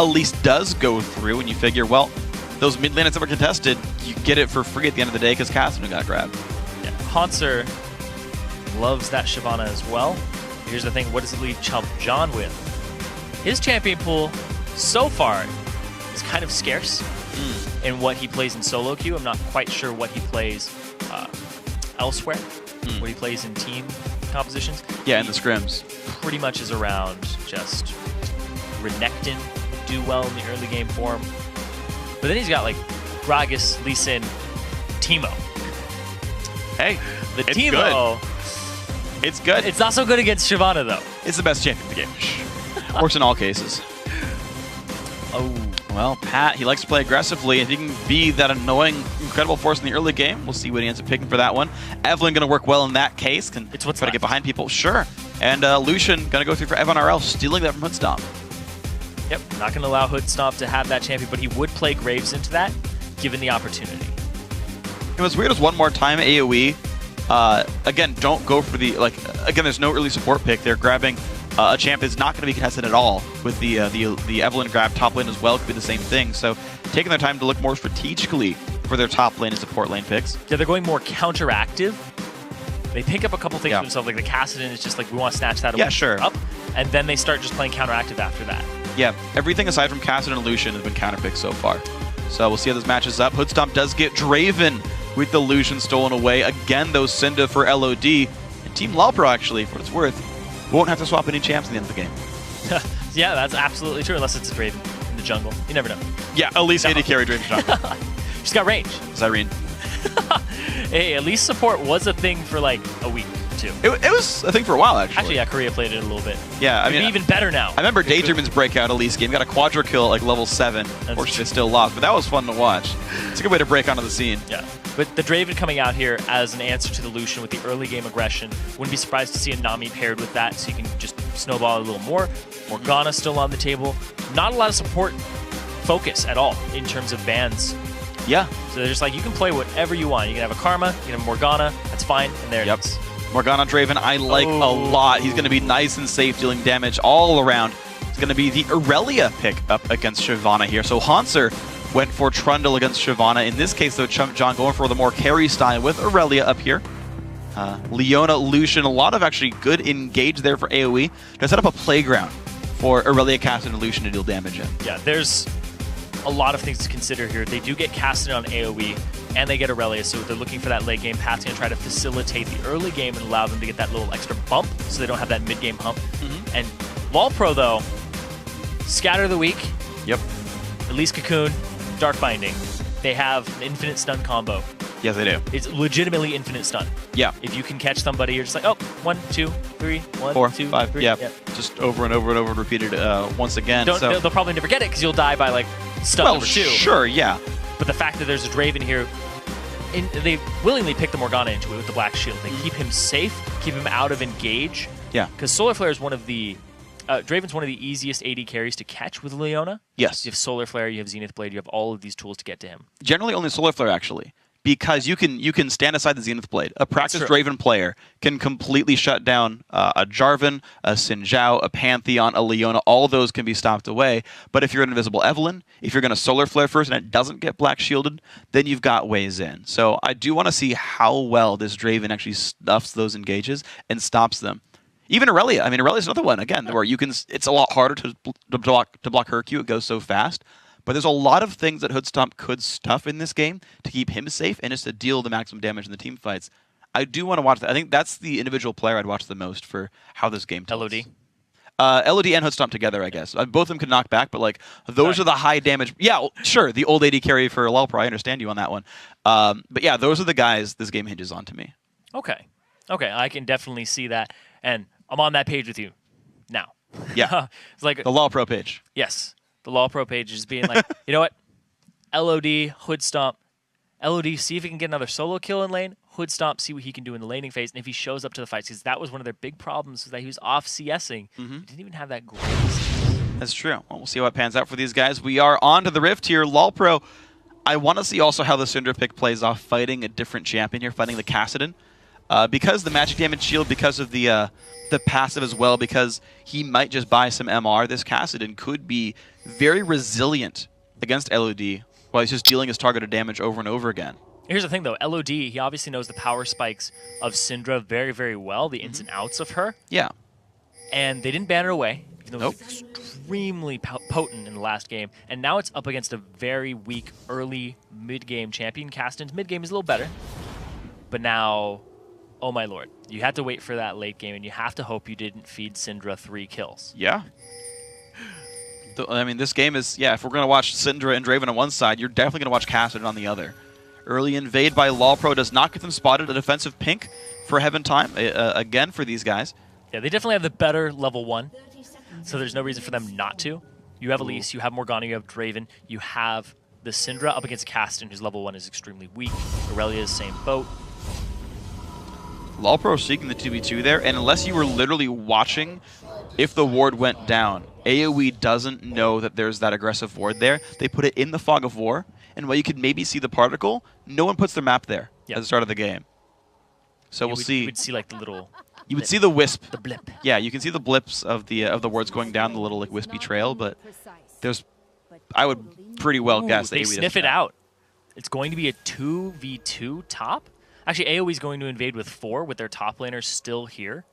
Elise does go through, and you figure, well, those mid laners that were contested, you get it for free at the end of the day because Cassidy got grabbed. Yeah. Hauntzer loves that Shyvana as well. Here's the thing, what does it leave Chump John with? His champion pool, so far, is kind of scarce in what he plays in solo queue. I'm not quite sure what he plays elsewhere, what he plays in team compositions. Yeah, in the scrims. Pretty much is around just Renekton, do well in the early game form. But then he's got like Gragas, Lee Sin, Teemo. Hey, The it's Teemo, good. It's good. it's not so good against Shyvana though. It's the best champion in the game. Works in all cases. Oh. Well, Pat, he likes to play aggressively, and he can be that annoying, incredible force in the early game. We'll see what he ends up picking for that one. Evelyn going to work well in that case. It's what's try to get behind people. Sure. And Lucian going to go through for Evan RL, stealing that from Hoodstomp. Yep, not going to allow Hoodstomp to have that champion, but he would play Graves into that, given the opportunity. It was weird as one more time AoE. Again, don't go for the, again, there's no early support pick. They're grabbing a champ that's not going to be contested at all. With the Evelyn grab top lane as well, could be the same thing. So taking their time to look more strategically for their top lane and support lane picks. Yeah, they're going more counteractive. They pick up a couple things for themselves, like the Kassadin is just like, we want to snatch that up. And then they start just playing counteractive after that. Yeah, everything aside from Kassadin and Lucian has been counterpicked so far. So we'll see how this matches up. Hoodstomp does get Draven with the Lucian stolen away. Again, though, Cinda for LOD. And Team LoLPro, actually, for what it's worth, won't have to swap any champs at the end of the game. Yeah, that's absolutely true, unless it's a Draven in the jungle. You never know. Yeah, at least AD carry Draven jungle. She's got range. Zyrene. Hey, at least support was a thing for like a week or two. It was a thing for a while, actually. Actually, yeah, Korea played it a little bit. Yeah, I mean, even better now. I remember Daydreamin's breakout Elise game. Got a quadra kill at like level 7. Unfortunately, still lost, but that was fun to watch. It's a good way to break onto the scene. Yeah, but the Draven coming out here as an answer to the Lucian with the early game aggression. Wouldn't be surprised to see a Nami paired with that, so you can just snowball a little more. Morgana still on the table. Not a lot of support focus at all in terms of bans. Yeah. So they're just like, you can play whatever you want. You can have a Karma, you can have Morgana, that's fine, and there it is. Morgana Draven, I like a lot. He's going to be nice and safe, dealing damage all around. It's going to be the Aurelia pick up against Shyvana here. So Hauntzer went for Trundle against Shyvana. In this case, though, Chump John going for the more carry style with Aurelia up here. Leona, Lucian, a lot of actually good engage there for AoE to set up a playground for Aurelia, Kassadin, and Lucian to deal damage in. Yeah, there's a lot of things to consider here. They do get Kassadin on AoE, and they get Aurelia, so they're looking for that late game. Pat's going to try to facilitate the early game and allow them to get that little extra bump so they don't have that mid-game hump. And LoLPro, though, Scatter the Weak, Elise Cocoon, Dark Binding. They have an infinite stun combo. Yes, they do. It's legitimately infinite stun. Yeah. If you can catch somebody, you're just like, oh, 1, 2, 3, 1, 4, 2, 5. 3. Yeah. Just over and over and over repeated once again. They'll probably never get it because you'll die by like stun number 2. Sure, yeah. But the fact that there's a Draven here, they willingly pick the Morgana into it with the Black Shield. They keep him safe, keep him out of engage. Yeah. Because Solar Flare is one of the... Draven's one of the easiest AD carries to catch with Leona. Yes. You have Solar Flare, you have Zenith Blade, you have all of these tools to get to him. Generally only Solar Flare, actually. Because you can stand aside the Zenith Blade. A practiced Draven player can completely shut down a Jarvan, a Xin Zhao, a Pantheon, a Leona. All of those can be stopped away. But if you're an Invisible Evelyn, if you're going to Solar Flare first and it doesn't get Black Shielded, then you've got ways in. So I do want to see how well this Draven actually stuffs those engages and stops them. Even Aurelia. I mean, Aurelia's another one, again, where you can. It's a lot harder to block her Q. It goes so fast. But there's a lot of things that Hoodstomp could stuff in this game to keep him safe and just to deal the maximum damage in the team fights. I do want to watch that. I think that's the individual player I'd watch the most for how this game tilts. LOD? LOD and Hoodstomp together, I guess. Both of them could knock back, but like those are the high damage. Yeah, sure, the old AD carry for LoLPro. I understand you on that one. But yeah, those are the guys this game hinges on to me. Okay. Okay, I can definitely see that. And I'm on that page with you now. Yeah. It's like the LoLPro page. Yes. The LoLPro page is being like, you know what? LOD, Hoodstomp. LOD, see if he can get another solo kill in lane. Hoodstomp, see what he can do in the laning phase. And if he shows up to the fights, because that was one of their big problems, was that he was off CSing. He didn't even have that great CS. That's true. Well, we'll see how it pans out for these guys. We are on to the Rift here. LoLPro, I want to see also how the Syndra pick plays off fighting a different champion here, fighting the Kassadin. Because the magic damage shield, because of the passive as well, because he might just buy some MR, this Kassadin could be very resilient against LOD while he's just dealing his targeted damage over and over again. Here's the thing, though. LOD, he obviously knows the power spikes of Syndra very, very well, the ins and outs of her. Yeah. And they didn't ban her away, even though it was extremely potent in the last game. And now it's up against a very weak early mid-game champion. Caston's mid-game is a little better. But now, oh my lord, you had to wait for that late game, and you have to hope you didn't feed Syndra 3 kills. Yeah. I mean, this game is, yeah, if we're going to watch Syndra and Draven on one side, you're definitely going to watch Kassadin on the other. Early invade by LoLPro does not get them spotted. A defensive pink for Heaven Time, again, for these guys. Yeah, they definitely have the better level 1, so there's no reason for them not to. You have Elise, you have Morgana, you have Draven, you have the Syndra up against Kassadin, whose level 1 is extremely weak. Aurelia is same boat. LoLPro seeking the 2v2 there, and unless you were literally watching if the ward went down, AoE doesn't know that there's that aggressive ward there. They put it in the fog of war, and while you could maybe see the particle, no one puts their map there at the start of the game. So we'll see. You would see like the little... You would see the wisp. The blip. Yeah, you can see the blips of the wards going down the little like wispy trail, but there's... I would pretty well guess that they AoE sniff it out. It's going to be a 2v2 top. Actually, AoE is going to invade with 4 with their top laners still here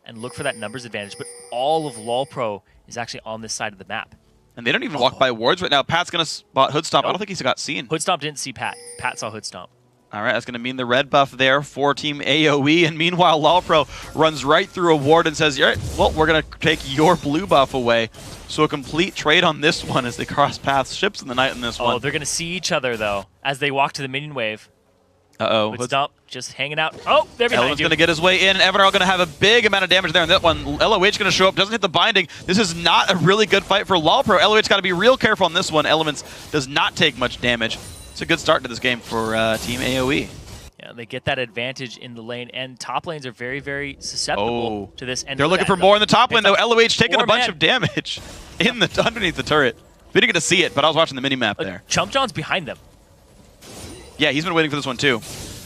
and look for that numbers advantage. But all of LoLPro is actually on this side of the map. And they don't even walk by wards right now. Pat's going to spot Hoodstomp. I don't think he's got seen. Hoodstomp didn't see Pat. Pat saw Hoodstomp. All right, that's going to mean the red buff there for Team AoE. And meanwhile, LoLPro runs right through a ward and says, all right, well, we're going to take your blue buff away. So a complete trade on this one as they cross paths. Ships in the night in this one. Oh, they're going to see each other, though, as they walk to the minion wave. Uh-oh. Hoodstomp just hanging out. Oh, they're behind Element's you. going to get his way in, and Evanarl going to have a big amount of damage there. And that one, LOH going to show up, doesn't hit the binding. This is not a really good fight for LoLPro. LOH got to be real careful on this one. Elements does not take much damage. It's a good start to this game for Team AoE. Yeah, they get that advantage in the lane, and top lanes are very, very susceptible to this. And they're looking for more in the top lane, though. LOH taking a bunch of damage in the underneath the turret. We didn't get to see it, but I was watching the mini-map there. Chump John's behind them. Yeah, he's been waiting for this one, too.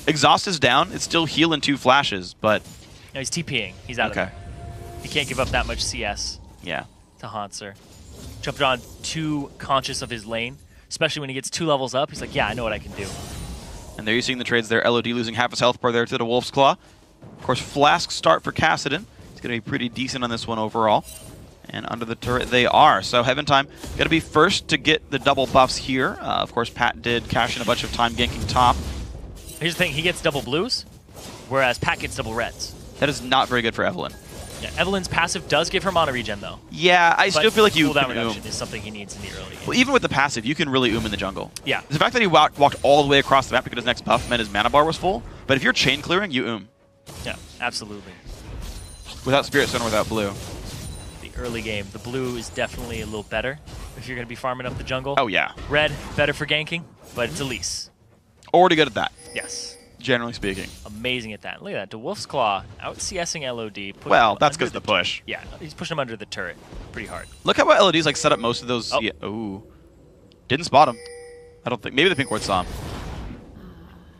Exhaust is down. It's still healing 2 flashes, but... No, he's TPing. He's out of there. He can't give up that much CS to Hanser. Chump John too conscious of his lane, especially when he gets 2 levels up. He's like, yeah, I know what I can do. And there you're seeing the trades there. LOD losing half his health bar there to the Wolf's Claw. Of course, Flask start for Kassadin. He's going to be pretty decent on this one overall. And under the turret they are. So Heaven Time got to be first to get the double buffs here. Of course, Pat did cash in a bunch of time ganking top. Here's the thing, he gets double blues, whereas Pat gets double reds. That is not very good for Evelynn. Yeah, Evelyn's passive does give her mana regen, though. Yeah, I still feel like you cooldown can reduction is something he needs in the early game. Well, even with the passive, you can really in the jungle. Yeah. The fact that he walked all the way across the map because his next buff meant his mana bar was full, but if you're chain clearing, you Yeah, absolutely. Without Spirit Stone or without blue. The early game, the blue is definitely a little better if you're going to be farming up the jungle. Oh, yeah. Red, better for ganking, but it's Elise. Already good at that. Yes. Generally speaking. Amazing at that. Look at that. The Wolf's Claw out CSing LOD. Well, that's because of the push. Yeah, he's pushing him under the turret pretty hard. Look how LOD's like set up most of those. Oh. Yeah, ooh. Didn't spot him. I don't think. Maybe the pink ward saw him.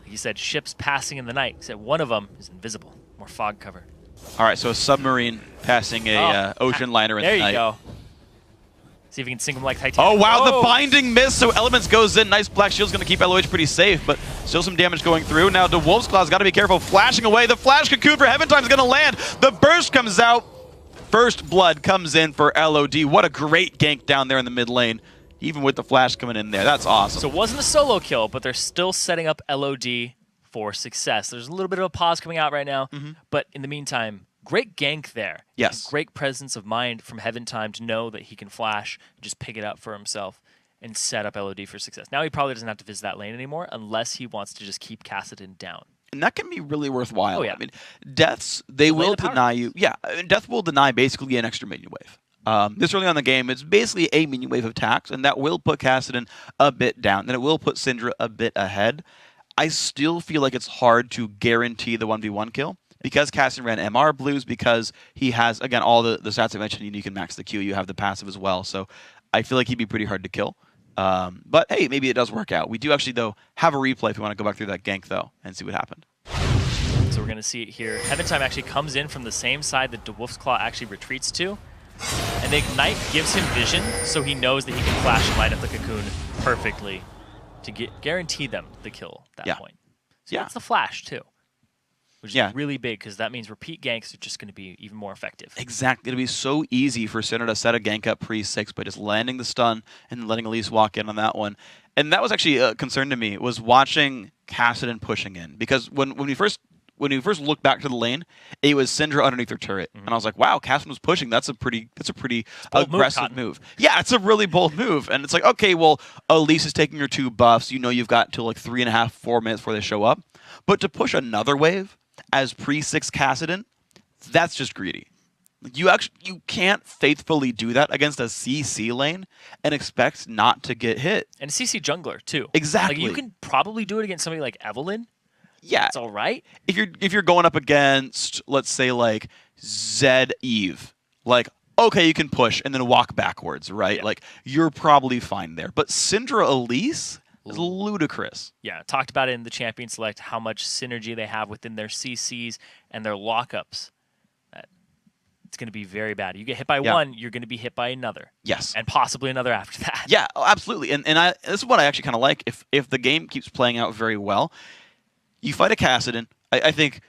He said ships passing in the night. He said one of them is invisible. More fog cover. All right, so a submarine passing a ocean liner in the night. There you go. See if we can sink him like Titanic. Oh, wow, the binding miss, so Elements goes in. Nice Black Shield's going to keep LOH pretty safe, but still some damage going through. Now, the Wolf's Claw's got to be careful. Flashing away. The Flash Cocoon for Heaven Time's going to land. The burst comes out. First Blood comes in for LOD. What a great gank down there in the mid lane, even with the Flash coming in there. That's awesome. So it wasn't a solo kill, but they're still setting up LOD for success. There's a little bit of a pause coming out right now, but in the meantime, great gank there. Yes. Great presence of mind from Heaven Time to know that he can flash and just pick it up for himself and set up LOD for success. Now he probably doesn't have to visit that lane anymore unless he wants to just keep Kassadin down. And that can be really worthwhile. Oh, yeah. I mean, deaths, they will deny you. Yeah, death will deny basically an extra minion wave. This early on in the game, it's basically a minion wave of attacks, and that will put Kassadin a bit down. Then it will put Syndra a bit ahead. I still feel like it's hard to guarantee the 1v1 kill. Because Kassadin ran MR blues, because he has, again, all the stats I mentioned, you can max the Q, you have the passive as well. So I feel like he'd be pretty hard to kill. But hey, maybe it does work out. We do actually, though, have a replay if you want to go back through that gank, though, and see what happened. So we're going to see it here. Heaven Time actually comes in from the same side that the Wolf's Claw actually retreats to. And the Ignite gives him vision, so he knows that he can flash and light up the Cocoon perfectly to guarantee them the kill at that point. So that's the flash, too. Which is really big, because that means repeat ganks are just going to be even more effective. Exactly. It'll be so easy for Cinder to set a gank up pre-6 by just landing the stun and letting Elise walk in on that one. And that was actually a concern to me, was watching Kassadin pushing in. Because when we first looked back to the lane, it was Syndra underneath her turret. And I was like, wow, Kassadin was pushing. That's a pretty aggressive move. Yeah, it's a really bold move. And it's like, okay, well, Elise is taking her 2 buffs. You know you've got until like 3.5, 4 minutes before they show up. But to push another wave as pre-6 Kassadin, that's just greedy. You can't faithfully do that against a CC lane and expect not to get hit. And a CC jungler too. Exactly. Like you can probably do it against somebody like Evelynn. Yeah, it's all right. If you're going up against, let's say, like Zed Eve, like okay, you can push and then walk backwards, right? Yeah. Like you're probably fine there. But Syndra Elise is ludicrous. Yeah, talked about it in the Champion Select, how much synergy they have within their CCs and their lockups. It's going to be very bad. You get hit by one, you're going to be hit by another. Yes. And possibly another after that. Yeah, absolutely. And this is what I actually kind of like. If the game keeps playing out very well, you fight a Kassadin. I think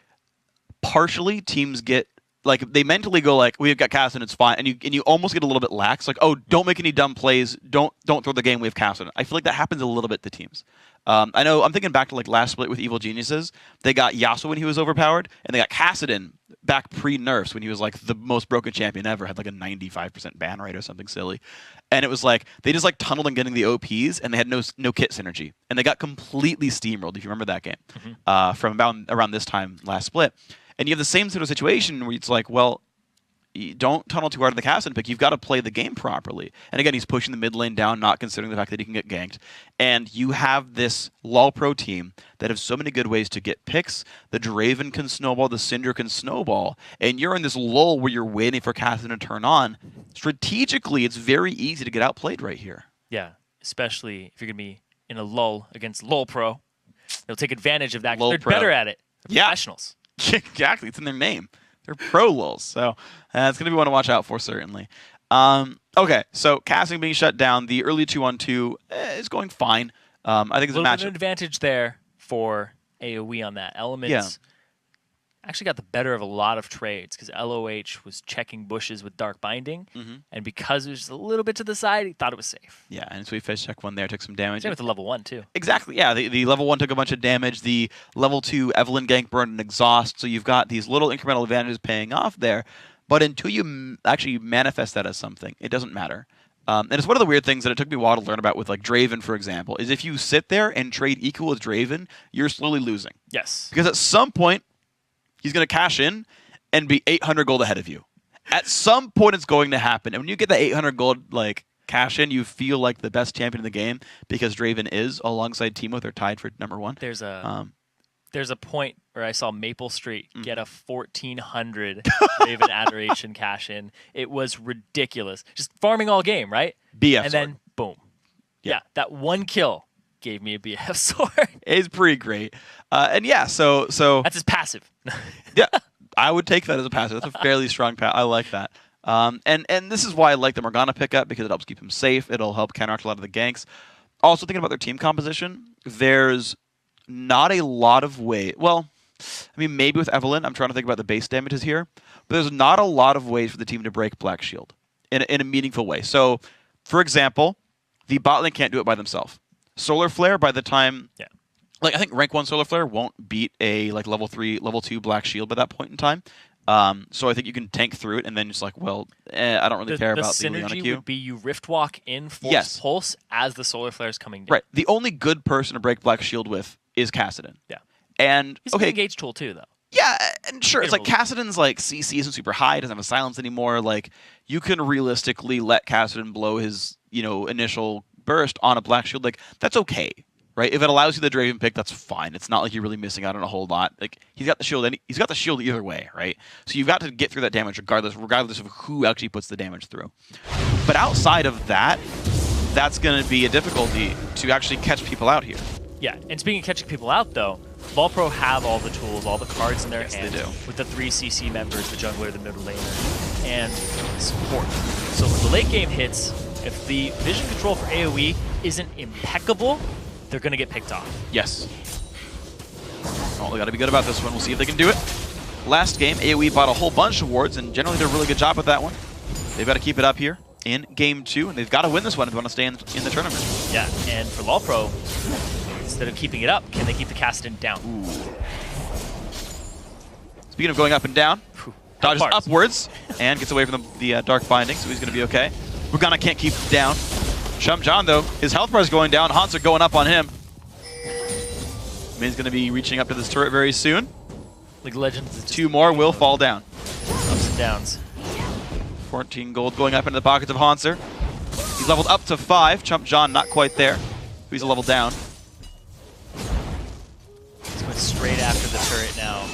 partially teams get, like, they mentally go like, we've got Kassadin, it's fine. And you almost get a little bit lax. Like, oh, don't make any dumb plays. Don't throw the game, we have Kassadin. I feel like that happens a little bit to teams. I know, I'm thinking back to like last split with Evil Geniuses. They got Yasuo when he was overpowered, and they got Kassadin back pre-nerfs when he was like the most broken champion ever, had like a 95% ban rate or something silly. And it was like, they just like tunneled in getting the OPs, and they had no kit synergy. And they got completely steamrolled, if you remember that game, from about around this time last split. And you have the same sort of situation where it's like, well, you don't tunnel too hard in the Kassadin pick. You've got to play the game properly. And again, he's pushing the mid lane down, not considering the fact that he can get ganked. And you have this LoLPro team that have so many good ways to get picks. The Draven can snowball, the Syndra can snowball. And you're in this lull where you're waiting for Kassadin to turn on. Strategically, it's very easy to get outplayed right here. Yeah, especially if you're going to be in a lull against LoLPro. They'll take advantage of that. They're better at it. They're professionals. Exactly. It's in their name. They're pro lulls, so it's going to be one to watch out for, certainly. Okay, so casting being shut down, the early 2-on-2 is going fine. I think it's a match. An advantage there for AoE on that. Elements actually got the better of a lot of trades because LOH was checking bushes with Dark Binding, and because it was just a little bit to the side, he thought it was safe. Yeah, and so he face check one there, took some damage. Same with the level 1, too. Exactly, yeah. The level 1 took a bunch of damage. The level 2 Evelynn gank burned an exhaust, so you've got these little incremental advantages paying off there. But until you actually manifest that as something, it doesn't matter. And it's one of the weird things that it took me a while to learn about with like Draven, for example, is if you sit there and trade equal with Draven, you're slowly losing. Yes. Because at some point, he's going to cash in and be 800 gold ahead of you. At some point, it's going to happen. And when you get that 800 gold like cash in, you feel like the best champion in the game because Draven is, alongside Teemo, they're tied for #1. There's a point where I saw Maple Street get a 1,400 Draven Adoration cash in. It was ridiculous. Just farming all game, right? BF and sword. Then, boom. Yeah, that one kill gave me a BF sword. It's pretty great. And yeah, so that's his passive. Yeah, I would take that as a passive. That's a fairly strong passive. I like that. And this is why I like the Morgana pickup, because it helps keep him safe. It'll help counteract a lot of the ganks. Also, thinking about their team composition, there's not a lot of way. Well, I mean, maybe with Evelynn, I'm trying to think about the base damages here, but there's not a lot of ways for the team to break Black Shield in a meaningful way. So, for example, the bot lane can't do it by themselves. Solar Flare, by the time, like I think rank 1 Solar Flare won't beat a like level 3, level 2 Black Shield by that point in time. So I think you can tank through it and then just like, well, I don't really care about the Leona synergy Q. would be you Rift Walk in Force Pulse as the Solar Flare is coming down. Right. The only good person to break Black Shield with is Kassadin. Yeah. And he's an engage tool too, though. Yeah, and sure, it's like Kassadin's like CC isn't super high, doesn't have a silence anymore. Like you can realistically let Kassadin blow his, initial burst on a Black Shield. Like that's okay, right? If it allows you the Draven pick, that's fine. It's not like you're really missing out on a whole lot. Like he's got the shield, and he's got the shield either way, right? So you've got to get through that damage regardless of who actually puts the damage through. But outside of that, that's going to be a difficulty to actually catch people out here. Yeah, and speaking of catching people out, though, LoLPro have all the tools, all the cards in their hands. They do. With the 3 CC members, the jungler, the middle laner. and support. So when the late game hits, if the vision control for AoE isn't impeccable, they're going to get picked off. Yes. Oh, they got to be good about this one. We'll see if they can do it. Last game, AoE bought a whole bunch of wards, and generally did a really good job with that one. They've got to keep it up here in game 2, and they've got to win this one if they want to stay in the tournament. Yeah, and for LoLPro, instead of keeping it up, can they keep the Kassadin down? Ooh. Speaking of going up and down, dodges upwards and gets away from the Dark Binding, so he's going to be okay. Bugana can't keep it down. Chum John, though, his health bar is going down. Hans are going up on him. Min's going to be reaching up to this turret very soon. League of Legends. 2 more will fall down. Ups and downs. 14 gold going up into the pockets of Hanser. He's leveled up to 5. Chump John not quite there. He's a level down. He's going straight after the turret now.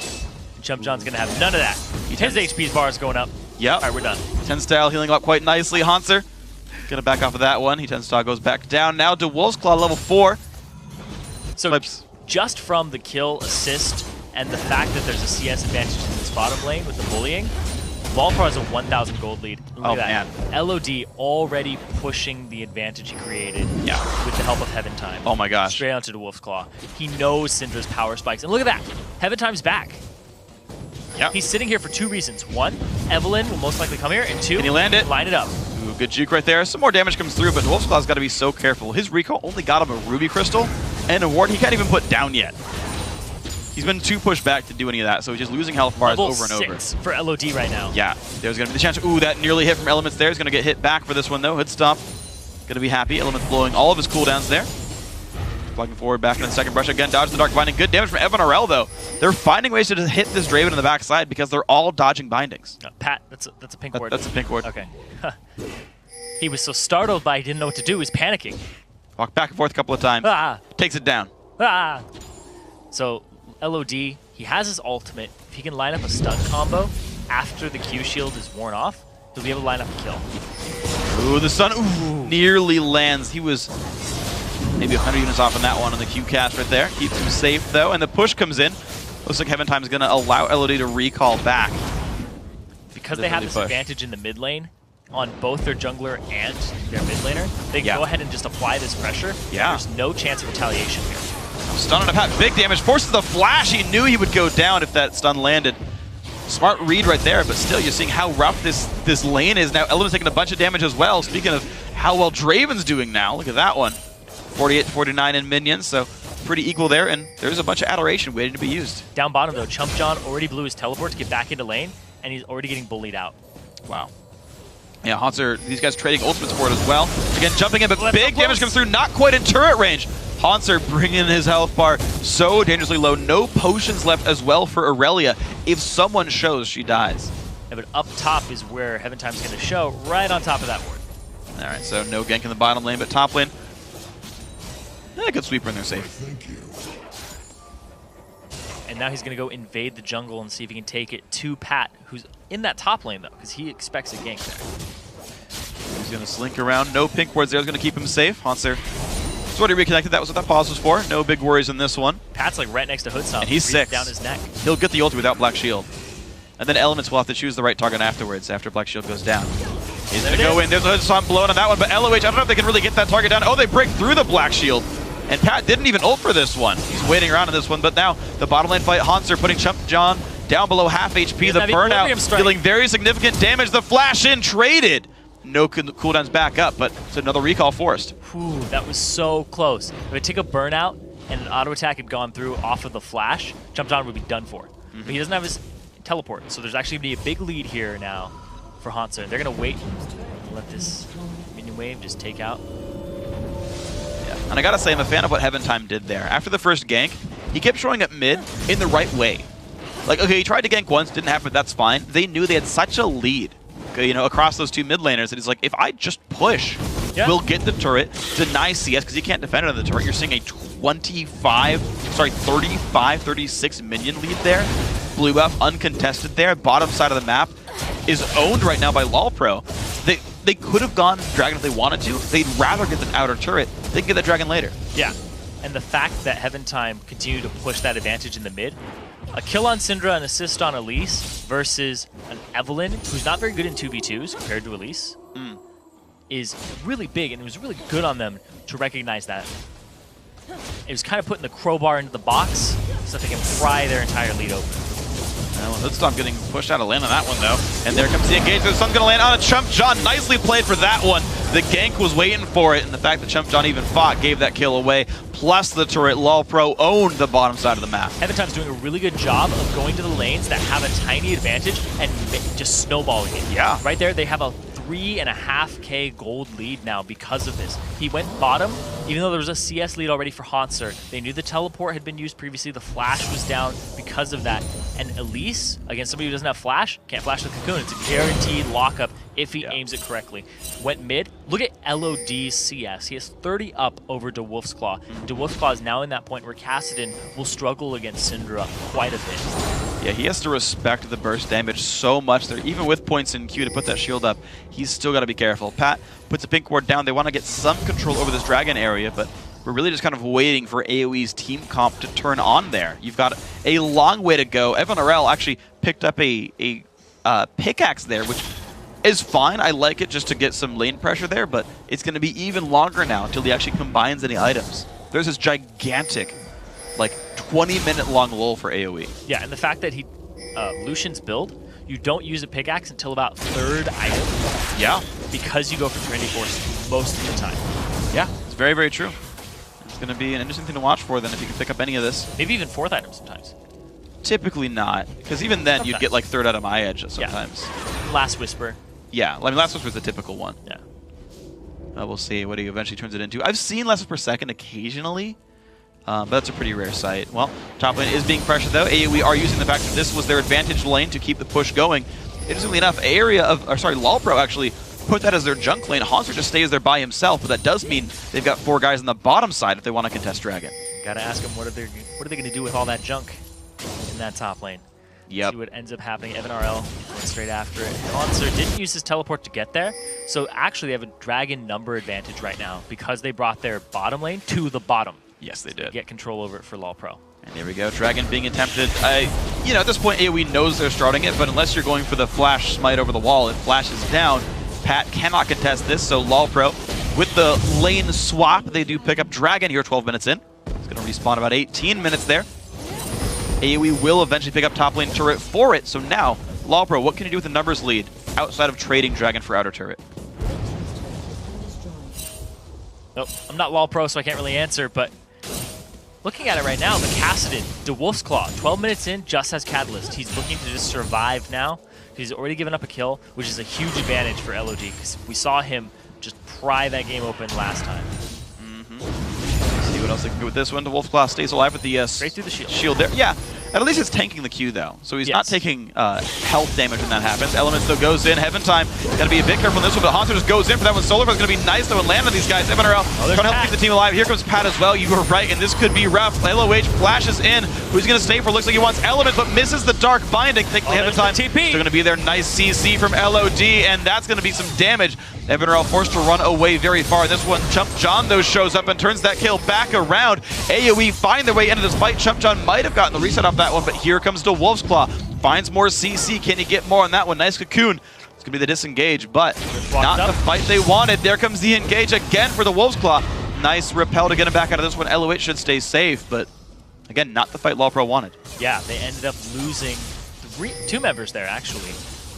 And Chump John's going to have none of that. His HP's bar is going up. Yep. All right, we're done. 10 style healing up quite nicely. Hanser gonna back off of that one. He 10 style goes back down. Now to Wolf's Claw level 4. So just from the kill assist and the fact that there's a CS advantage in this bottom lane with the bullying, LoLPro has a 1,000 gold lead. Look at that. Man. LOD already pushing the advantage he created with the help of Heaven Time. Oh my gosh. Straight onto the Wolf's Claw. He knows Syndra's power spikes. And look at that. Heaven Time's back. Yep. He's sitting here for 2 reasons. 1, Evelyn will most likely come here. And 2, can he land it? Line it up. Ooh, good juke right there. Some more damage comes through, but Wolf's Claw's got to be so careful. His recall only got him a Ruby Crystal and a ward he can't even put down yet. He's been too pushed back to do any of that, so he's just losing health bars Level over and over. 6 for LOD right now. Yeah, there's going to be the chance. Ooh, that nearly hit from Elements there. He's going to get hit back for this one, though. Hood stomp. Going to be happy. Elements blowing all of his cooldowns there. Plugging forward, back in the second brush again. Dodge the Dark Binding. Good damage from Evan RL, though. They're finding ways to hit this Draven in the backside because they're all dodging bindings. Pat, that's a pink ward. That's a pink ward. Okay. He was so startled by he didn't know what to do. He's panicking. Walk back and forth a couple of times. Takes it down. So LOD, he has his ultimate. If he can line up a stun combo after the Q shield is worn off, he'll be able to line up a kill. Ooh, the stun nearly lands. He was maybe 100 units off on that one on the Q cast right there. Keeps him safe, though, and the push comes in. Looks like Heaven Time is going to allow LOD to recall back. Because they have this advantage in the mid lane on both their jungler and their mid laner, they can go ahead and just apply this pressure. There's no chance of retaliation here. Stun on a Pat, big damage, forces the flash. He knew he would go down if that stun landed. Smart read right there, but still, you're seeing how rough this lane is. Now, Element's taking a bunch of damage as well. Speaking of how well Draven's doing now, look at that one. 48-49 in minions, so pretty equal there, and there's a bunch of adoration waiting to be used. Down bottom, though, Chump John already blew his teleport to get back into lane, and he's already getting bullied out. Wow. Yeah, Hanser, these guys trading ultimates for it as well. Again, jumping in, but big damage comes through, not quite in turret range. Hanser bringing his health bar so dangerously low. No potions left as well for Aurelia. If someone shows, she dies. Yeah, but up top is where Heaven Time's going to show, right on top of that ward. All right, so no gank in the bottom lane, but top lane. Yeah, good sweeper in there, safe. Thank you. And now he's going to go invade the jungle and see if he can take it to Pat, who's in that top lane, though, because he expects a gank there. He's going to slink around. No pink wards there is going to keep him safe. Hanser has already reconnected. That was what that pause was for. No big worries in this one. Pat's like right next to Hood Stomp. And he's 6. Down his neck. He'll get the ulti without Black Shield. And then Elements will have to choose the right target afterwards after Black Shield goes down. He's going to go in. There's a Hood Stomp blown on that one, but LOH, I don't know if they can really get that target down. Oh, they break through the Black Shield. And Pat didn't even ult for this one. He's waiting around in this one, but now the bottom lane fight, Hanser putting Chump John down below half HP. The burnout dealing very significant damage. The flash in traded. No cooldowns back up, but it's another recall forced. Whew, that was so close. If it took a burnout and an auto attack had gone through off of the flash, Chump John would be done for. But he doesn't have his teleport, so there's actually going to be a big lead here now for Hanser. They're going to wait and let this minion wave just take out. And I gotta say, I'm a fan of what Heaven Time did there. After the first gank, he kept showing up mid in the right way. Like, okay, he tried to gank once, didn't happen, that's fine. They knew they had such a lead, okay, you know, across those 2 mid laners that he's like, if I just push, we'll get the turret, deny CS, because he can't defend it on the turret. You're seeing a 35, 36 minion lead there. Blue buff, uncontested there. Bottom side of the map is owned right now by LoLPro. They could have gone Dragon if they wanted to. They'd rather get the outer turret. They can get the Dragon later. Yeah, and the fact that Heaven Time continued to push that advantage in the mid A kill on Syndra, an assist on Elise versus an Evelynn, who's not very good in 2v2s compared to Elise, is really big, and it was really good on them to recognize that. It was kind of putting the crowbar into the box so that they can pry their entire lead open. Well, Hoodstomp getting pushed out of land on that one, though. And there comes the engage. The sun's going to land on a Chump John. Nicely played for that one. The gank was waiting for it, and the fact that Chump John even fought gave that kill away. Plus the turret, LoLPro owned the bottom side of the map. Heaven doing a really good job of going to the lanes that have a tiny advantage and just snowballing it. Yeah. Right there, they have a 3.5k gold lead now because of this. He went bottom, even though there was a CS lead already for Hauntzer. They knew the teleport had been used previously, the flash was down because of that. And Elise, against somebody who doesn't have flash, can't flash the Cocoon. It's a guaranteed lockup if he aims it correctly. Went mid. Look at LOD's CS. He has 30 up over DeWolf's Claw. DeWolf's Claw is now in that point where Kassadin will struggle against Syndra quite a bit. Yeah, he has to respect the burst damage so much there. Even with points in Q to put that shield up, he's still got to be careful. Pat puts a pink ward down. They want to get some control over this dragon area, but we're really just kind of waiting for AoE's team comp to turn on there. You've got a long way to go. Evan RL actually picked up a pickaxe there, which is fine. I like it just to get some lane pressure there, but it's going to be even longer now until he actually combines any items. There's this gigantic, like, 20-minute long lull for AoE. Yeah, and the fact that he Lucian's build, you don't use a pickaxe until about third item. Yeah. Because you go for Trinity Force most of the time. Yeah, it's very, very true. It's going to be an interesting thing to watch for then if you can pick up any of this. Maybe even fourth item sometimes. Typically not, because even then sometimes you'd get like third item eye edge sometimes. Yeah. Last Whisper. Yeah, I mean Last Whisper is the typical one. Yeah. We'll see what he eventually turns it into. I've seen Last Whisper second occasionally, but that's a pretty rare sight. Well, top lane is being pressured though. AoE are using the fact that this was their advantage lane to keep the push going. Interestingly enough, LoLPro actually put that as their junk lane. Hauntzer just stays there by himself, but that does mean they've got 4 guys on the bottom side if they want to contest Dragon. Gotta ask them what are they going to do with all that junk in that top lane. Yep. See what ends up happening. Evan RL went straight after it. Hauntzer didn't use his teleport to get there, so actually they have a dragon number advantage right now because they brought their bottom lane to the bottom. Yes, they did. Get control over it for LoLPro. And there we go, Dragon being attempted. At this point, AoE knows they're starting it, but unless you're going for the flash smite over the wall, it flashes down. Pat cannot contest this, so LoLPro, with the lane swap, they do pick up Dragon here 12 minutes in. It's going to respawn about 18 minutes there. AoE will eventually pick up top lane turret for it, so now, LoLPro, what can you do with the numbers lead outside of trading Dragon for outer turret? Nope, I'm not LoLPro, so I can't really answer, but looking at it right now, the Kassadin, DeWolf's Claw, 12 minutes in, just has Catalyst. He's looking to just survive now. He's already given up a kill, which is a huge advantage for LOD, because we saw him just pry that game open last time. See what else they can do with this one. DeWolf's Claw stays alive with the straight through the shield there. Yeah, at least it's tanking the Q though, so he's not taking health damage when that happens. Elements though goes in. Heaven Time got to be a bit careful on this one, but Hauntzer just goes in for that one. Solar is going to be nice though and land on these guys. Evan RL trying to help keep the team alive. Here comes Pat as well. You were right, and this could be rough. LOH flashes in. Who's going to stay for? Looks like he wants Element, but misses the Dark Binding. Thankfully, Heaven Time still going to be there. Nice CC from LOD, and that's going to be some damage. Evan RL forced to run away very far. This one, Chump John though shows up and turns that kill back around. AoE find their way into this fight. Chump John might have gotten the reset off that one, but here comes DeWolf's Claw. Finds more CC. Can he get more on that one? Nice Cocoon. It's going to be the disengage, but not the fight they wanted. There comes the engage again for the Wolf's Claw. Nice repel to get him back out of this one. LOH should stay safe, but again, not the fight LoLPro wanted. Yeah, they ended up losing 2 members there, actually,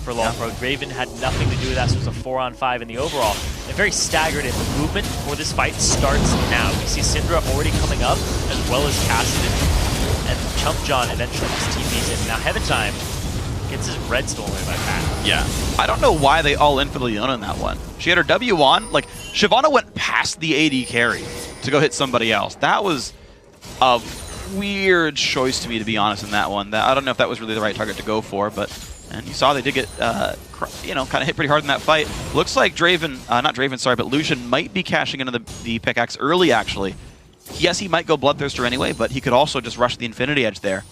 for LoLPro. Yeah. Raven had nothing to do with that, so it was a 4-on-5 in the overall. And very staggered in the movement for this fight starts now. We see Syndra already coming up, as well as Kassadin. And Chump John eventually just TPs in. Now Heaven Time gets his red stolen by Pat. Yeah. I don't know why they all in for Leona in that one. She had her W on. Like, Shyvana went past the AD carry to go hit somebody else. That was a weird choice to me, to be honest, in that one. I don't know if that was really the right target to go for, but... And you saw they did get, kind of hit pretty hard in that fight. Looks like but Lucian might be cashing into the pickaxe early, actually. Yes, he might go Bloodthirster anyway, but he could also just rush the Infinity Edge there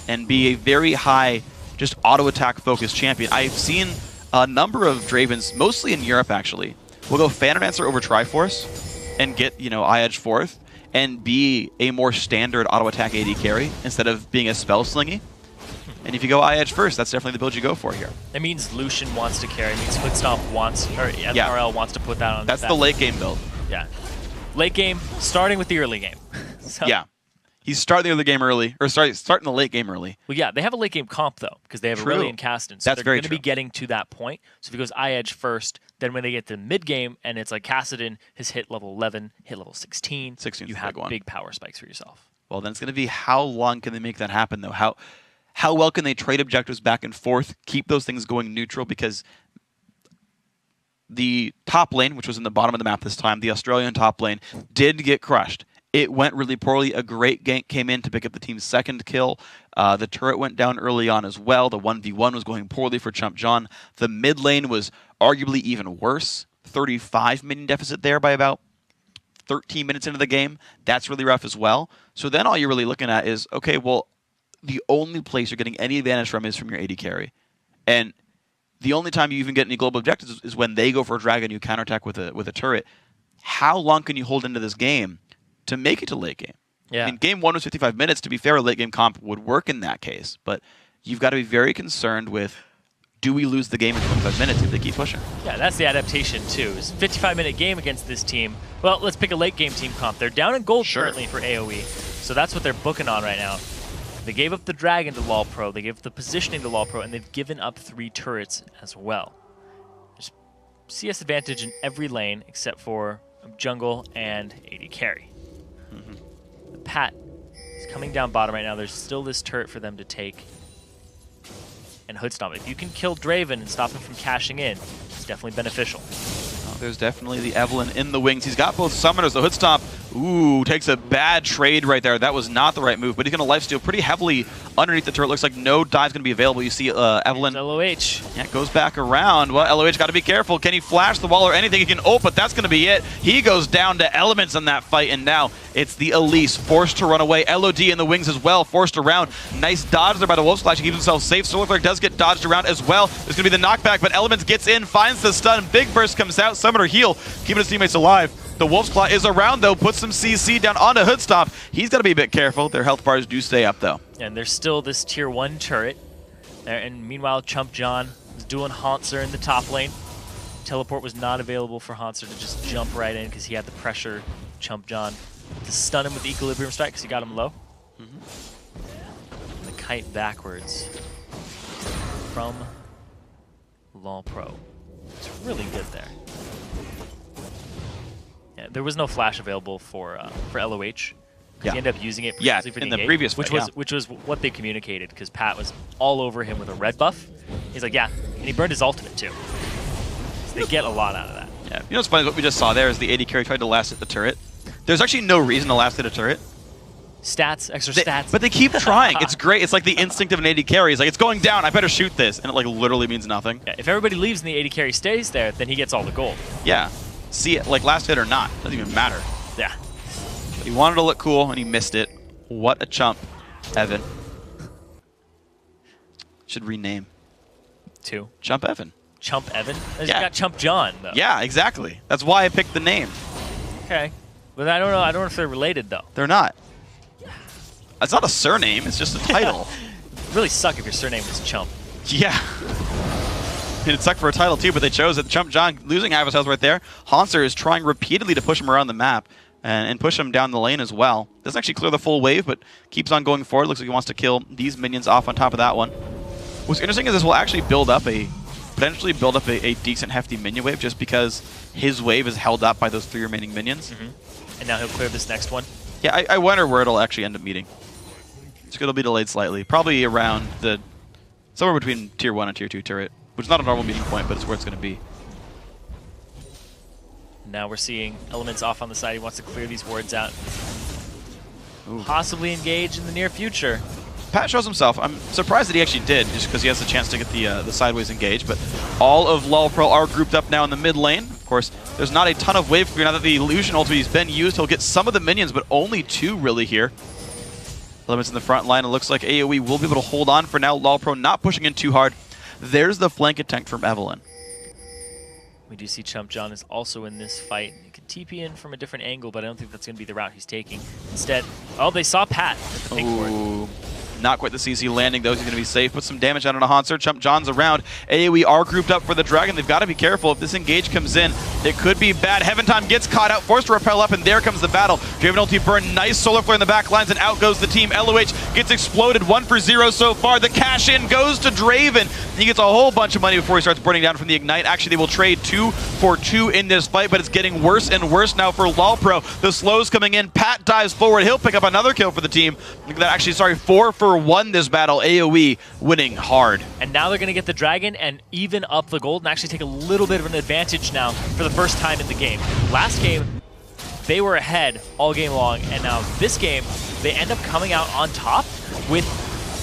and be a very high, just auto-attack focused champion. I've seen a number of Dravens, mostly in Europe actually, will go Phantom over Triforce and get, Eye Edge 4th and be a more standard auto-attack AD carry instead of being a spell slingy. And if you go eye edge first, that's definitely the build you go for here. It means Lucian wants to carry. It means Footstomp wants, or NRL wants to put that on. That's the late game build. Yeah. Late game, starting with the early game. So, yeah. He's starting the early game early, or starting the late game early. Well, yeah, they have a late game comp, though, because they have Aurelian Caston. So that's they're going to be getting to that point. So if he goes eye edge first, then when they get to mid game and it's like Cassidon has hit level 11, hit level 16, you have big power spikes for yourself. Well, then it's going to be how long can they make that happen, though? How well can they trade objectives back and forth, keep those things going neutral? Because the top lane, which was in the bottom of the map this time, the Australian top lane, did get crushed. It went really poorly. A great gank came in to pick up the team's second kill. The turret went down early on as well. The 1v1 was going poorly for Chump John. The mid lane was arguably even worse. 35 minion deficit there by about 13 minutes into the game. That's really rough as well. So then all you're really looking at is, okay, well, the only place you're getting any advantage from is from your AD carry. And the only time you even get any global objectives is when they go for a dragon, you counterattack with a turret. How long can you hold into this game to make it to late game? Yeah. I mean, game 1 was 55 minutes. To be fair, a late game comp would work in that case. But you've got to be very concerned with, do we lose the game in 25 minutes if they keep pushing? Yeah, that's the adaptation, too. It's a 55-minute game against this team. Well, let's pick a late game team comp. They're down in gold currently for AoE. So that's what they're booking on right now. They gave up the Dragon to LoLPro, they gave up the positioning to LoLPro, and they've given up 3 turrets as well. There's CS advantage in every lane except for jungle and AD carry. The Pat is coming down bottom right now. There's still this turret for them to take. And Hoodstomp. If you can kill Draven and stop him from cashing in, it's definitely beneficial. Oh, there's definitely the Evelyn in the wings. He's got both summoners. The Hoodstomp, ooh, takes a bad trade right there. That was not the right move, but he's going to lifesteal pretty heavily underneath the turret. Looks like no dive's going to be available. You see Evelyn. LOH. Yeah, goes back around. Well, LOH got to be careful. Can he flash the wall or anything? He can, but that's going to be it. He goes down to elements in that fight, and now it's the Elise forced to run away. LOD in the wings as well, forced around. Nice dodge there by the Wolf Splash. He keeps himself safe. Solar Flare does get dodged around as well. There's going to be the knockback, but Elements gets in, finds the stun. Big Burst comes out. Summoner heal, keeping his teammates alive. The Wolf's Claw is around, though, puts some CC down onto Hoodstomp. He's got to be a bit careful. Their health bars do stay up, though. And there's still this tier 1 turret. And meanwhile, Chump John is doing Haunter in the top lane. Teleport was not available for Haunter to just jump right in because he had the pressure, Chump John, to stun him with the Equilibrium Strike because he got him low. And the kite backwards from LoLPro. It's really good there. Yeah, there was no flash available for LOH. He ended up using it previously for the engage, previous which was what they communicated because Pat was all over him with a red buff. He's like, yeah, and he burned his ultimate too. So they get a lot out of that. Yeah, you know what's funny? What we just saw there is the AD carry tried to last hit the turret. There's actually no reason to last hit a turret. Stats, extra stats. But they keep trying. It's great. It's like the instinct of an AD carry. It's like, it's going down. I better shoot this. And it like literally means nothing. Yeah, if everybody leaves and the AD carry stays there, then he gets all the gold. Yeah. See it, like last hit or not. Doesn't even matter. Yeah. But he wanted to look cool and he missed it. What a chump, Evan. Should rename. Chump Evan. Chump Evan? You got Chump John, though. Yeah, exactly. That's why I picked the name. Okay. But I don't know. I don't know if they're related, though. They're not. It's not a surname. It's just a title. It'd really suck if your surname was Chump. Yeah. It'd suck for a title, too, but they chose it. Chump John losing half his health right there. Haunter is trying repeatedly to push him around the map and push him down the lane as well. Doesn't actually clear the full wave, but keeps on going forward. Looks like he wants to kill these minions off on top of that one. What's interesting is this will actually potentially build up a decent hefty minion wave just because his wave is held up by those 3 remaining minions. And now he'll clear this next one. Yeah, I wonder where it'll actually end up meeting. It'll be delayed slightly. Probably around somewhere between tier 1 and tier 2 turret, which is not a normal meeting point, but it's where it's going to be. Now we're seeing Elements off on the side. He wants to clear these wards out. Ooh. Possibly engage in the near future. Pat shows himself. I'm surprised that he actually did, just because he has the chance to get the sideways engage. But all of LoLPro are grouped up now in the mid lane. Of course, there's not a ton of wave clear now that the illusion ultimate has been used. He'll get some of the minions, but only 2 really here. Elements in the front line. It looks like AoE will be able to hold on for now. LoLPro not pushing in too hard. There's the flank attempt from Evelyn. We do see Chump John is also in this fight. He could TP in from a different angle, but I don't think that's going to be the route he's taking. Instead, oh, they saw Pat at the pink board. Not quite the CC landing, though. He's going to be safe. Put some damage out on a Hanser. Chump John's around. AoE are grouped up for the Dragon. They've got to be careful. If this engage comes in, it could be bad. Heaven Time gets caught out, forced to repel up, and there comes the battle. Draven ulti burn. Nice solar flare in the back lines, and out goes the team. LOH gets exploded. 1 for 0 so far. The cash in goes to Draven. He gets a whole bunch of money before he starts burning down from the Ignite. Actually, they will trade 2 for 2 in this fight, but it's getting worse and worse now for LoLPro. The slows coming in. Pat dives forward. He'll pick up another kill for the team. Actually, sorry, 4 for 1 this battle. AoE winning hard. And now they're going to get the Dragon and even up the gold and actually take a little bit of an advantage now for the first time in the game. Last game, they were ahead all game long, and now this game, they end up coming out on top with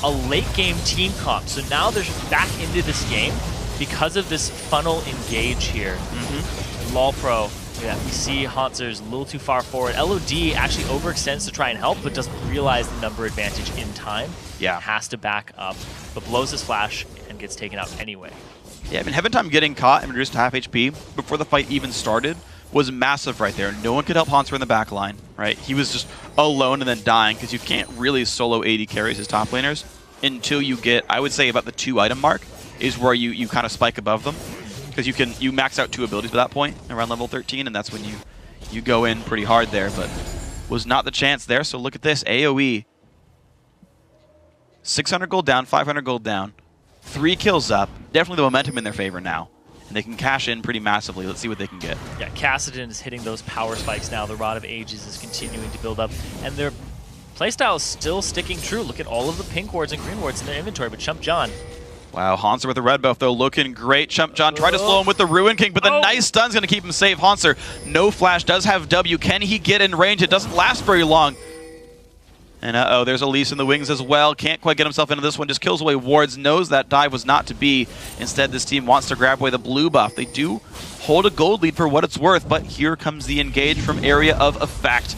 a late game team comp. So now they're back into this game because of this funnel engage here. LoLPro, yeah, we see Hanser's a little too far forward. LOD actually overextends to try and help, but doesn't realize the number advantage in time. Yeah. Has to back up, but blows his flash and gets taken out anyway. Yeah, I mean, Heaven Time getting caught and reduced to half HP before the fight even started was massive right there. No one could help Hanser in the back line, right? He was just alone and then dying because you can't really solo AD carries as top laners until you get, I would say, about the 2-item mark is where you kind of spike above them. Because you max out 2 abilities at that point around level 13, and that's when you go in pretty hard there, but was not the chance there. So look at this, AoE. 600 gold down, 500 gold down, 3 kills up. Definitely the momentum in their favor now. And they can cash in pretty massively. Let's see what they can get. Yeah, Kassadin is hitting those power spikes now. The Rod of Ages is continuing to build up, and their playstyle is still sticking true. Look at all of the pink wards and green wards in their inventory, but Chump John. Wow, Hanser with the red buff, though, looking great. Chump John tried to slow him with the Ruin King, but the nice stun's going to keep him safe. Hanser, no flash, does have W. Can he get in range? It doesn't last very long. And uh-oh, there's Elise in the wings as well. Can't quite get himself into this one. Just kills away wards. Knows that dive was not to be. Instead, this team wants to grab away the blue buff. They do hold a gold lead for what it's worth, but here comes the engage from Area of Effect.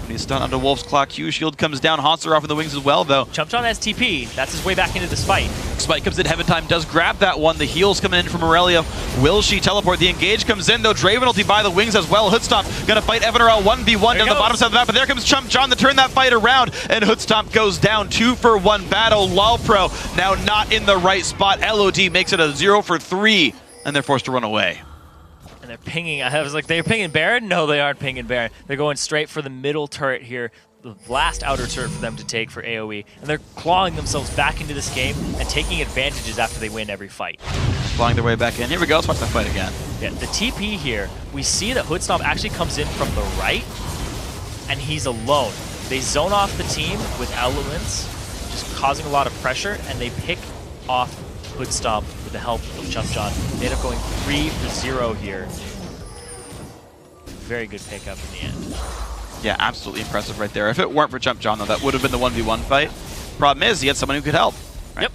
When he's stunned onto Wolf's Claw, Q shield comes down. Hanser off in the wings as well, though. Chump John has TP. That's his way back into this fight. Spike comes in. Heaven Time does grab that one. The heals coming in from Aurelia. Will she teleport? The engage comes in, though. Draven ulti by the wings as well. Hoodstomp going to fight Evanarel 1v1 down the bottom side of the map, but there comes Chump John to turn that fight around, and Hoodstomp goes down. 2 for 1 battle. LoLPro now not in the right spot. LOD makes it a 0 for 3, and they're forced to run away. And they're pinging. I was like, they're pinging Baron? No, they aren't pinging Baron. They're going straight for the middle turret here. The last outer turret for them to take for AoE. And they're clawing themselves back into this game and taking advantages after they win every fight. Clawing their way back in. Here we go. Let's watch that fight again. Yeah, the TP here, we see that Hoodstomp actually comes in from the right, and he's alone. They zone off the team with elements, just causing a lot of pressure, and they pick off Hoodstomp with the help of Chump John. They end up going 3 for 0 here. Very good pickup in the end. Yeah, absolutely impressive right there. If it weren't for Chump John, though, that would have been the 1v1 fight. Problem is, he had someone who could help. Right? Yep.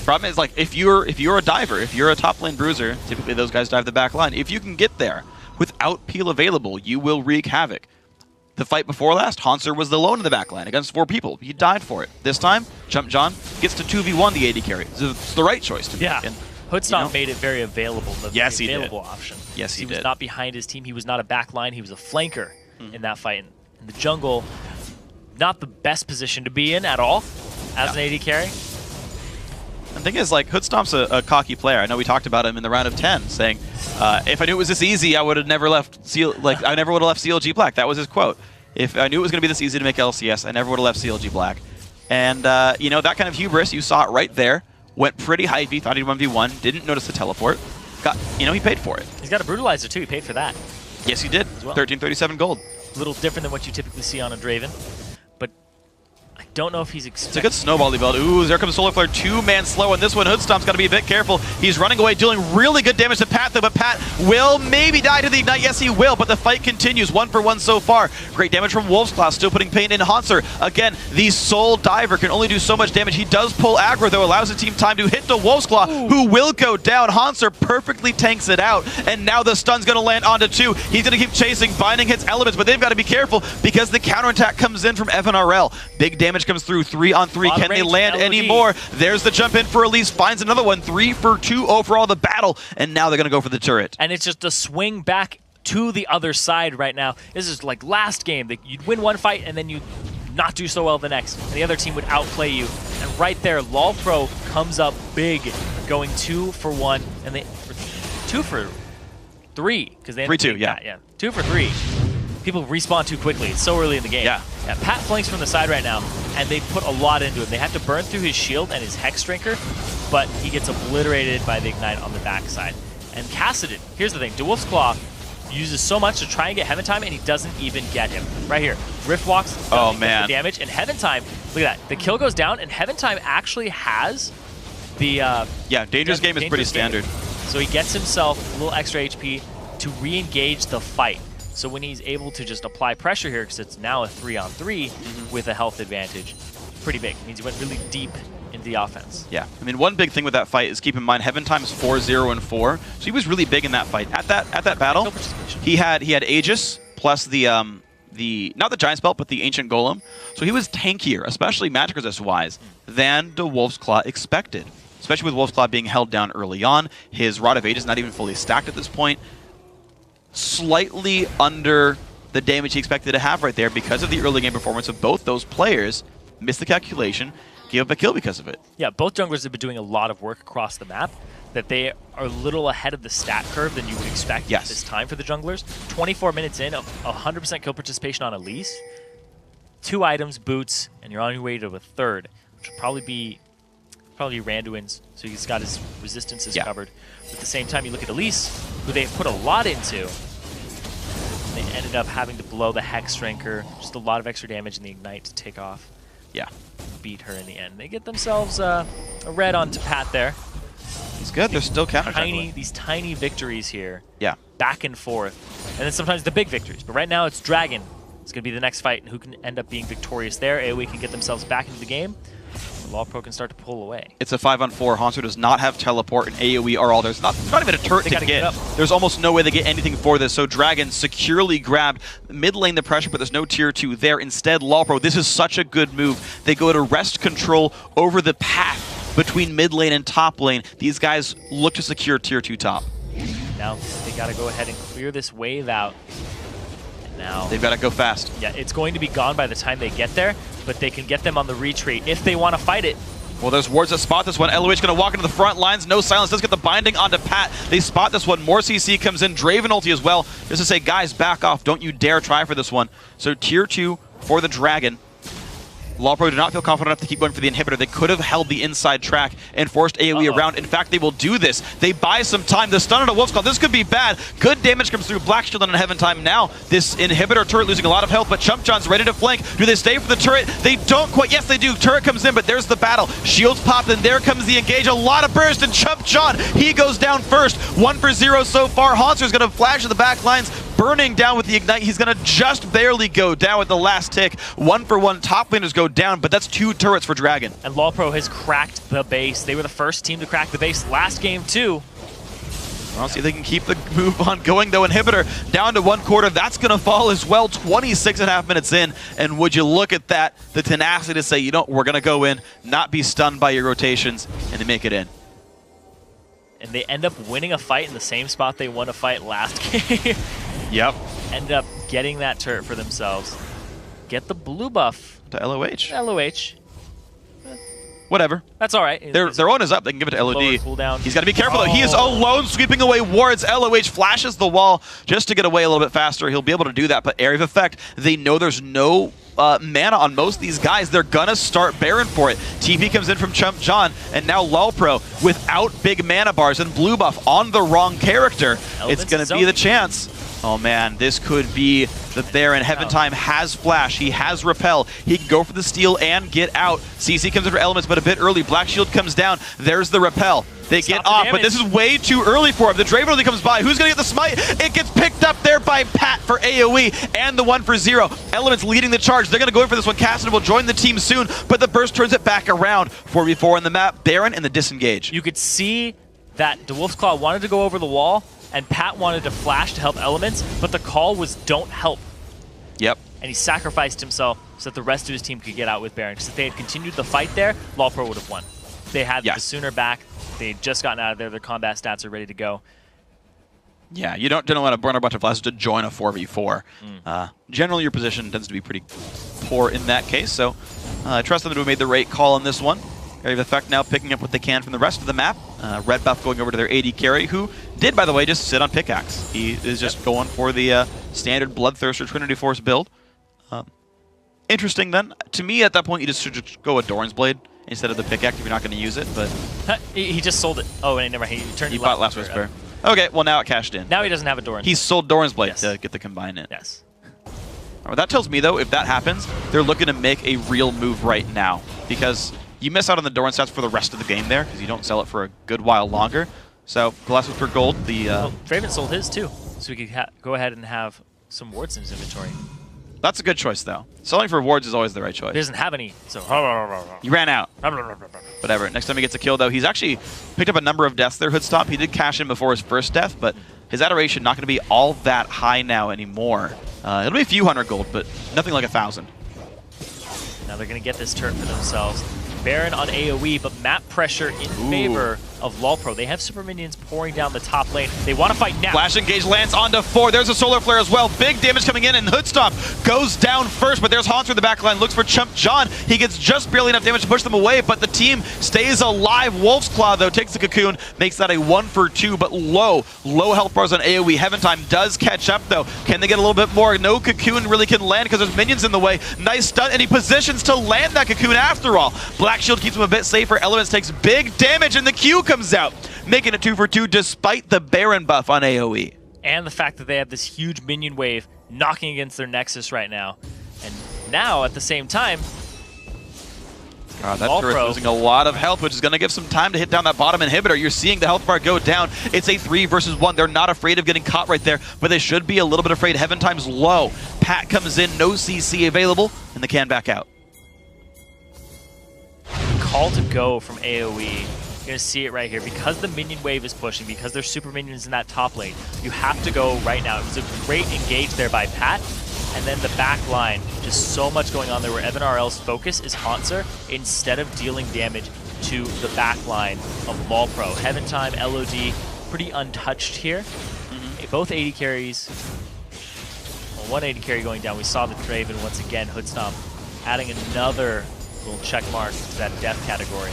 Problem is, like, if you're a diver, if you're a top lane bruiser, typically those guys dive the back line. If you can get there without peel available, you will wreak havoc. The fight before last, Hanser was alone in the back line against 4 people. He died for it. This time, Chump John gets to 2v1 the AD carry. It's the right choice to make. Yeah. Hoodstomp made it very available. Yes, he did. Available option. Yes, he did. He was not behind his team. He was not a back line. He was a flanker in that fight. In the jungle, not the best position to be in at all as an AD carry. The thing is, like, Hoodstomp's a cocky player. I know we talked about him in the round of 10, saying, if I knew it was this easy, I would have never left I never would have left CLG Black. That was his quote. If I knew it was going to be this easy to make LCS, I never would have left CLG Black. And, you know, that kind of hubris, you saw it right there. Went pretty hypey, thought he'd 1v1, didn't notice the teleport. He paid for it. He's got a Brutalizer, too. He paid for that. Yes, he did. As well. 1337 gold. A little different than what you typically see on a Draven, but I don't know if he's It's a good snowball build. Ooh, there comes Solar Flare, 2-man slow, and this one Hoodstomp's got to be a bit careful. He's running away, dealing really good damage to Pat, though, but Pat will maybe die to the Ignite. Yes, he will, but the fight continues. 1 for 1 so far. Great damage from Wolf's Claw, still putting pain in Hanser. Again, the Soul Diver can only do so much damage. He does pull aggro, though, allows the team time to hit the Wolf's Claw, who will go down. Hanser perfectly tanks it out, and now the stun's going to land onto 2. He's going to keep chasing. Binding hits elements, but they've got to be careful because the counterattack comes in from Evanarel. Big damage comes through. 3-on-3. Can they land any more? There's the jump in for Elise. Finds another one. 3 for 2 overall the battle, and now they're going to go for the turret. And it's just a swing back to the other side right now. This is like last game. You'd win one fight, and then you not do so well the next, and the other team would outplay you. And right there, LoLPro comes up big, going 2 for 1, and they 2 for 3 because they 3-2, yeah, 2 for 3. People respawn too quickly. It's so early in the game. Yeah. Pat flanks from the side right now, and they put a lot into him. They have to burn through his shield and his Hex Drinker, but he gets obliterated by the Ignite on the backside. And Kassadin, here's the thing, DeWolf's Claw uses so much to try and get Heaven Time, and he doesn't even get him. Right here, Rift Walks, oh man, the damage, and Heaven Time, look at that, the kill goes down, and Heaven Time actually has the... yeah, Dangerous Game is pretty standard. So he gets himself a little extra HP to re-engage the fight. So when he's able to just apply pressure here, because it's now a 3-on-3 with a health advantage, pretty big. It means he went really deep into the offense. Yeah, I mean, one big thing with that fight is keep in mind Heaven Time's 4-0 and 4, so he was really big in that fight. At that battle, he had Aegis plus the not the Giant's Belt, but the Ancient Golem. So he was tankier, especially magic resist wise, than the Wolf's Claw expected. Especially with Wolf's Claw being held down early on. His Rod of Aegis not even fully stacked at this point. Slightly under the damage he expected to have right there because of the early game performance of both those players. Missed the calculation, gave up a kill because of it. Yeah, both junglers have been doing a lot of work across the map, that they are a little ahead of the stat curve than you would expect at this time for the junglers. 24 minutes in, 100% kill participation on Elise. 2 items, boots, and you're on your way to a third, which will probably be Randuin's, so he's got his resistances covered. But at the same time, you look at Elise, who they put a lot into. They ended up having to blow the Hex Drinker, just a lot of extra damage in the Ignite to take off. Yeah. Beat her in the end. They get themselves a red onto Pat there. It's good. They're still counter. These tiny victories here. Yeah. Back and forth. And then sometimes the big victories. But right now it's Dragon. It's going to be the next fight, and who can end up being victorious there. AoE can get themselves back into the game. LoLPro can start to pull away. It's a 5-on-4. Hanzo does not have teleport, and AoE are all. There's not even a turret to get. There's almost no way they get anything for this, so Dragon securely grabbed mid lane the pressure, but there's no tier 2 there. Instead, LoLPro, this is such a good move. They go to wrest control over the path between mid lane and top lane. These guys look to secure tier 2 top. Now they got to go ahead and clear this wave out. Now they've got to go fast. Yeah, it's going to be gone by the time they get there, but they can get them on the retreat if they want to fight it. Well, there's wards that spot this one. LOH going to walk into the front lines. No silence. Does get the binding onto Pat. They spot this one. More CC comes in. Draven ulti as well. Just to say, guys, back off. Don't you dare try for this one. So tier 2 for the Dragon. LoLPro did not feel confident enough to keep going for the inhibitor. They could have held the inside track and forced AoE around. In fact, they will do this. They buy some time. The stun on a Wolf's Claw. This could be bad. Good damage comes through. Black Shield on a Heaven Time. Now, this inhibitor turret losing a lot of health, but Chump John's ready to flank. Do they stay for the turret? They don't quite. Yes, they do. Turret comes in, but there's the battle. Shields popped, and there comes the engage. A lot of burst, and Chump John, he goes down first. 1 for 0 so far. Haunter's going to flash to the back lines. Burning down with the Ignite. He's going to just barely go down with the last tick. 1 for 1. Top laners go down, but that's 2 turrets for Dragon. And LoLPro has cracked the base. They were the first team to crack the base last game, too. I'll see if they can keep the move on going, though. Inhibitor down to 1/4. That's going to fall as well. 26.5 minutes in. And would you look at that? The tenacity to say, you know, we're going to go in, not be stunned by your rotations, and they make it in. And they end up winning a fight in the same spot they won a fight last game. Yep. End up getting that turret for themselves. Get the blue buff. To LOH. LOH. Whatever. That's all right. Their own is up. They can give it to LOD. He's got to be careful, though. He is alone sweeping away wards. LOH flashes the wall just to get away a little bit faster. He'll be able to do that, but Area of Effect, they know there's no mana on most of these guys. They're going to start Baron for it. TP comes in from Chump John, and now LoLPro without big mana bars and blue buff on the wrong character. It's going to be the chance. Oh man, this could be the Baron. Heaven Time has Flash, he has Repel, he can go for the steal and get out. CC comes in for Elements, but a bit early. Black Shield comes down, there's the Repel. They get off, but this is way too early for him. The Draven only comes by. Who's going to get the smite? It gets picked up there by Pat for AoE and the 1 for 0. Elements leading the charge. They're going to go in for this one. Kassadin will join the team soon, but the burst turns it back around. 4v4 on the map. Baron and the disengage. You could see that DeWolf's Claw wanted to go over the wall, and Pat wanted to flash to help Elements, but the call was don't help. Yep. And he sacrificed himself so that the rest of his team could get out with Baron. Because if they had continued the fight there, LoLPro would have won. They had the sooner back. They had just gotten out of there. Their combat stats are ready to go. Yeah, you don't want to burn a bunch of flashes to join a 4v4. Generally, your position tends to be pretty poor in that case, so I trust them to have made the right call on this one. Area of Effect now picking up what they can from the rest of the map. Red buff going over to their AD carry, who did, by the way, just sit on Pickaxe. He is just going for the standard Bloodthirster Trinity Force build. Interesting, then. To me, at that point, you just should just go with Doran's Blade instead of the Pickaxe if you're not going to use it, but... He just sold it. Oh, and never mind. He bought Last Whisper. Okay, well, now it cashed in. Now he doesn't have a Doran. He sold Doran's Blade to get the combine in. Yes. Well, that tells me, though, if that happens, they're looking to make a real move right now, because you miss out on the Doran stats for the rest of the game there, because you don't sell it for a good while longer. So, Glass Whisper Gold, the... Well, Draven sold his, too, so we could go ahead and have some wards in his inventory. That's a good choice, though. Selling for wards is always the right choice. He doesn't have any, so... He ran out. Whatever. Next time he gets a kill, though, he's actually picked up a number of deaths there, Hoodstop. He did cash in before his first death, but his adoration not going to be all that high now anymore. It'll be a few hundred gold, but nothing like 1,000. Now they're going to get this turret for themselves. Baron on AoE, but map pressure in favor of LoLPro. They have super minions pouring down the top lane. They want to fight now. Flash engage lands onto 4. There's a solar flare as well. Big damage coming in, and Hoodstop goes down first, but there's Haunter in the back line. Looks for Chump John. He gets just barely enough damage to push them away, but the team stays alive. Wolf's Claw, though, takes the cocoon, makes that a 1-for-2, but low health bars on AoE. Heaventime does catch up, though. Can they get a little bit more? No cocoon really can land because there's minions in the way. Nice stun, and he positions to land that cocoon after all. Black Shield keeps him a bit safer. Elements takes big damage, and the Q comes out, making it 2-for-2 despite the Baron buff on AoE. And the fact that they have this huge minion wave knocking against their Nexus right now. And now, at the same time, God, that turret's losing a lot of health, which is going to give some time to hit down that bottom inhibitor. You're seeing the health bar go down. It's a 3 versus 1. They're not afraid of getting caught right there, but they should be a little bit afraid. Heaventime's low. Pat comes in, no CC available, and they can back out. Call to go from AoE. You're going to see it right here. Because the minion wave is pushing, because there's super minions in that top lane, you have to go right now. It was a great engage there by Pat. And then the back line, just so much going on there where Evan RL's focus is Haunter instead of dealing damage to the back line of LoLPro. Heaventime, LOD, pretty untouched here. Both 80 carries. Well, one 80 carry going down. We saw the Draven once again, Hoodstomp, adding another little check mark to that death category.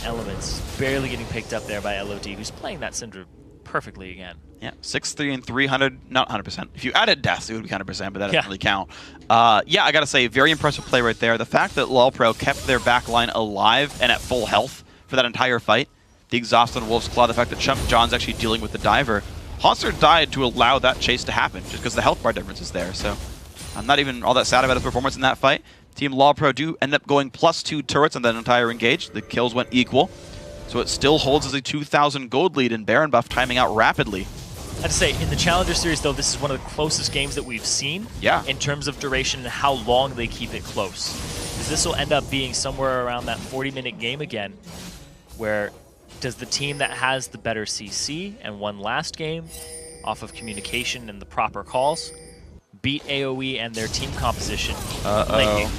Elements barely getting picked up there by LOD, who's playing that Syndra perfectly again. Yeah, 6-3 and 300, not 100%. If you added deaths, it would be 100%, but that doesn't really count. Yeah, I gotta say, very impressive play right there. The fact that LoLPro kept their back line alive and at full health for that entire fight, the exhaust on Wolf's Claw, the fact that Chump John's actually dealing with the diver. Haunter died to allow that chase to happen, just because the health bar difference is there, so I'm not even all that sad about his performance in that fight. Team LoLPro do end up going +2 turrets on that entire engage. The kills went equal, so it still holds as a 2,000 gold lead, and Baron buff timing out rapidly. I have to say, in the Challenger Series, though, this is one of the closest games that we've seen in terms of duration and how long they keep it close. Because this will end up being somewhere around that 40-minute game again, where does the team that has the better CC and won last game off of communication and the proper calls beat AoE and their team composition linking?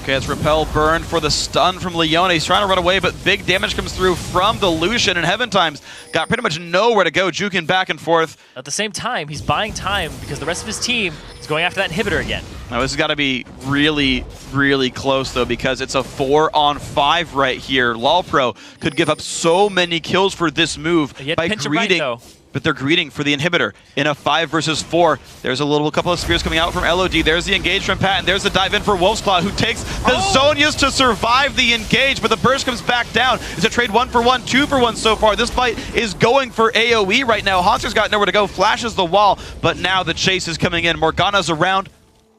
Okay, it's Repel Burn for the stun from Leona. He's trying to run away, but big damage comes through from the Lucian, and Heaventime's got pretty much nowhere to go, juking back and forth. At the same time, he's buying time because the rest of his team is going after that inhibitor again. Now, this has got to be really, really close, though, because it's a 4-on-5 right here. LoLPro could give up so many kills for this move by greeting. But they're greeting for the inhibitor in a 5 versus 4. There's a couple of spears coming out from LOD. There's the engage from Pat, and there's the dive in for Wolf's Claw, who takes the Zonias to survive the engage, but the burst comes back down. It's a trade 1-for-1, 2-for-1 so far. This fight is going for AoE right now. Haunter's got nowhere to go, flashes the wall, but now the chase is coming in. Morgana's around.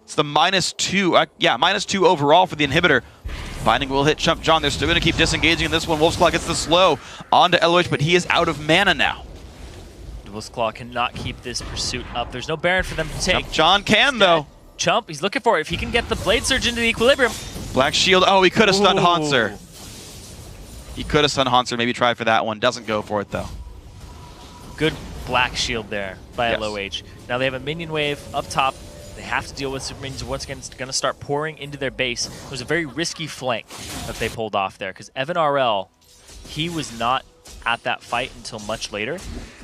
It's the -2. -2 overall for the inhibitor. Binding will hit Chump John. They're still going to keep disengaging in this one. Wolf's Claw gets the slow onto LOH, but he is out of mana now. Wolf's Claw cannot keep this pursuit up. There's no Baron for them to take. Chump John can, though. Chump, he's looking for it. If he can get the Blade Surge into the equilibrium. Black Shield. Oh, he could have stunned Haunter. He could have stunned Haunter. Maybe try for that one. Doesn't go for it, though. Good Black Shield there by LOH. Now they have a minion wave up top. They have to deal with super minions. Once again, it's going to start pouring into their base. It was a very risky flank that they pulled off there because Evan RL, he was not at that fight until much later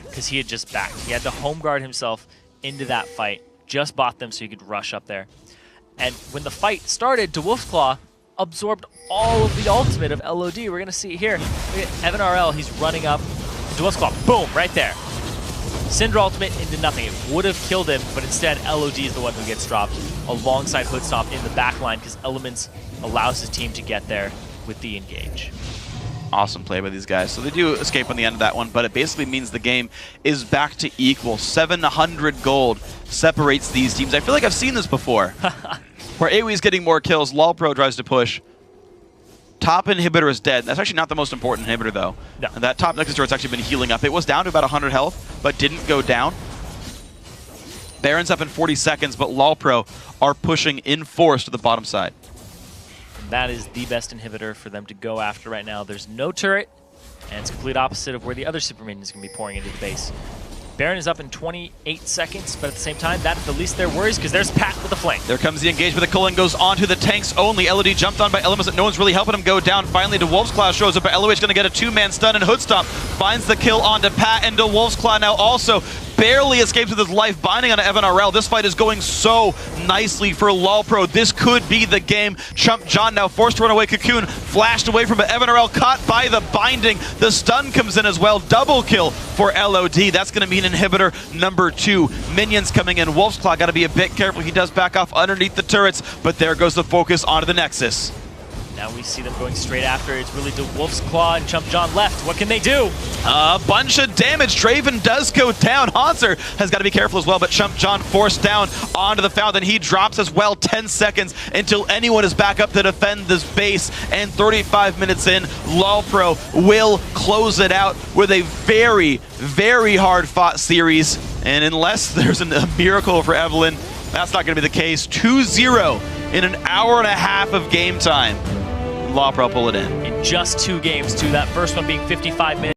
because he had just backed. He had to home guard himself into that fight, just bought them so he could rush up there. And when the fight started, DeWolf's Claw absorbed all of the ultimate of LOD. We're going to see it here. Look at Evan RL, he's running up. DeWolf's Claw, boom, right there. Syndra ultimate into nothing. It would have killed him, but instead LOD is the one who gets dropped alongside Hoodstomp in the back line because Elements allows his team to get there with the engage. Awesome play by these guys. So they do escape on the end of that one, but it basically means the game is back to equal. 700 gold separates these teams. I feel like I've seen this before. Where AoE's getting more kills, LoLPro tries to push. Top inhibitor is dead. That's actually not the most important inhibitor, though. No. And that top Nexus turret's actually been healing up. It was down to about 100 health, but didn't go down. Baron's up in 40 seconds, but LoLPro are pushing in force to the bottom side. And that is the best inhibitor for them to go after right now. There's no turret, and it's complete opposite of where the other super minions can be pouring into the base. Baron is up in 28 seconds, but at the same time, that's the least their worries because there's Pat with the flank. There comes the engagement. The Cullen goes on to the tanks only. LOD jumped on by Elements, no one's really helping him go down. Finally, DeWolf's Claw shows up, but LOH going to get a two-man stun, and Hoodstomp finds the kill onto Pat, and DeWolf's Claw now also barely escapes with his life, binding on Evan RL. This fight is going so nicely for LoLPro. This could be the game. Chump John now forced to run away. Cocoon flashed away from it. Evan RL caught by the binding. The stun comes in as well. Double kill for LOD. That's going to mean inhibitor number 2. Minions coming in. Wolf's Claw got to be a bit careful. He does back off underneath the turrets, but there goes the focus onto the Nexus. Now we see them going straight after. It's really DeWolf's Claw and Chump John left. What can they do? A bunch of damage. Draven does go down. Hanser has got to be careful as well, but Chump John forced down onto the Fountain. He drops as well. 10 seconds until anyone is back up to defend this base. And 35 minutes in, LoLPro will close it out with a very, very hard-fought series. And unless there's a miracle for Evelyn, that's not going to be the case. 2-0 in an hour and a half of game time. LoLPro pull it in. In just 2 games, too. That first one being 55 minutes.